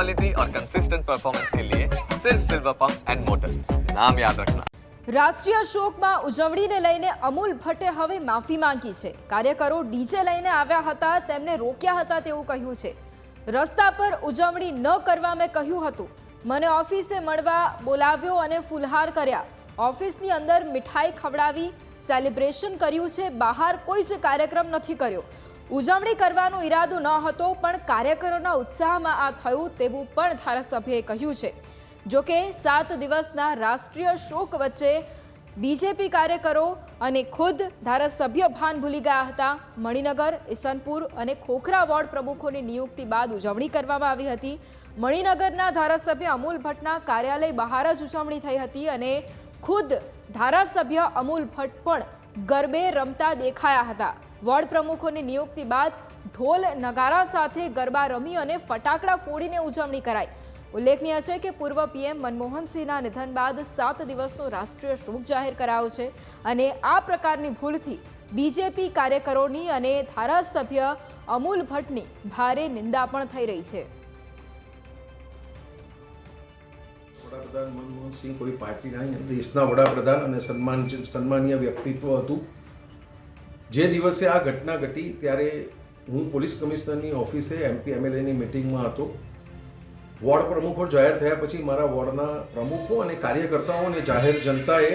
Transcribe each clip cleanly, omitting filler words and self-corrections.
Quality और consistent performance के लिए सिर्फ सिल्वर पंप्स एंड मोटर्स, नाम याद रखना। રાષ્ટ્રીય શોકમાં ઉજવણીને લઈને અમૂલ ભટ્ટે હવે માફી માંગી છે। કાર્યકરો ડીજે લઈને આવ્યા હતા, તેમને રોક્યા હતા તેવું કહ્યું છે। રસ્તા પર ઉજવણી ન કરવા મેં કહ્યું હતું, મને ઓફિસે મળવા બોલાવ્યો અને ફુલહાર કર્યા, ઓફિસની અંદર મીઠાઈ ખવડાવી, સેલિબ્રેશન કર્યું છે, બહાર કોઈ જ કાર્યક્રમ નથી કર્યો। ઉજવણી કરવાનો ઈરાદો ન હતો, પણ કાર્યકરોના ઉત્સાહમાં આ થયું તેવું પણ ધારાસભ્યએ કહ્યું છે। જોકે 7 દિવસના રાષ્ટ્રીય શોક વચ્ચે બીજેપી કાર્યકરો અને ખુદ ધારાસભ્ય ભાન ભૂલી ગયા હતા। મણિનગર, ઈસનપુર અને ખોખરા વોર્ડ પ્રમુખોની નિયુક્તિ બાદ ઉજવણી કરવામાં આવી હતી। મણિનગરના ધારાસભ્ય અમૂલ ભટ્ટના કાર્યાલય બહાર જ ઉજવણી થઈ હતી અને ખુદ ધારાસભ્ય અમૂલ ભટ્ટ પણ ગરબે રમતા દેખાયા હતા। વોર્ડ પ્રમુખોની નિયુક્તિ બાદ ઢોલ નગારા સાથે ગરબા રમી અને ફટાકડા ફોડીને ઉજવણી કરાઈ। ઉલ્લેખનીય છે કે પૂર્વ પીએમ મનમોહન સિંહના નિધન બાદ 7 દિવસનો રાષ્ટ્રીય શોક જાહેર કરાયો છે અને આ પ્રકારની ભૂલથી બીજેપી કાર્યકરોની અને ધારાસભ્ય અમૂલ ભટ્ટની ભારે નિંદા પણ થઈ રહી છે। વડાપ્રધાન મનમોહન સિંહ કોઈ પાર્ટીના દેશના વડાપ્રધાન અને સન્માનીય વ્યક્તિત્વ હતું। જે દિવસે આ ઘટના ઘટી ત્યારે હું પોલીસ કમિશનરની ઓફિસે એમપી એમએલએની મિટિંગમાં હતો। વોર્ડ પ્રમુખો જાહેર થયા પછી મારા વોર્ડના પ્રમુખો અને કાર્યકર્તાઓ અને જાહેર જનતાએ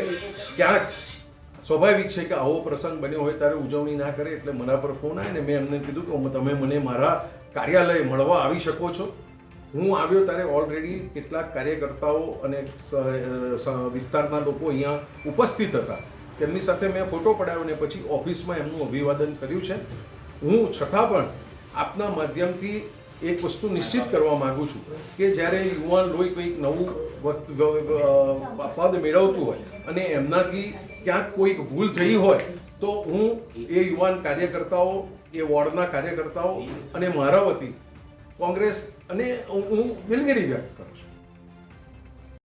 ક્યાંક સ્વાભાવિક છે કે આવો પ્રસંગ બન્યો હોય ત્યારે ઉજવણી ના કરે, એટલે મારા પર ફોન આવ્યો અને મેં એમને કીધું કે તમે મને મારા કાર્યાલય મળવા આવી શકો છો। હું આવ્યો ત્યારે ઓલરેડી કેટલાક કાર્યકર્તાઓ અને વિસ્તારના લોકો અહીંયા ઉપસ્થિત હતા, તેમની સાથે મેં ફોટો પડાવ્યો અને પછી ઓફિસમાં એમનું અભિવાદન કર્યું છે। હું છતાં પણ આપના માધ્યમથી એક વસ્તુ નિશ્ચિત કરવા માંગુ છું કે જ્યારે યુવાન લોહી કંઈક નવું પદ મેળવતું હોય અને એમનાથી ક્યાંક કોઈક ભૂલ થઈ હોય તો હું એ યુવાન કાર્યકર્તાઓ, એ વોર્ડના કાર્યકર્તાઓ અને મારા વતી કોંગ્રેસ અને હું દિલગીરી વ્યક્ત કરું છું।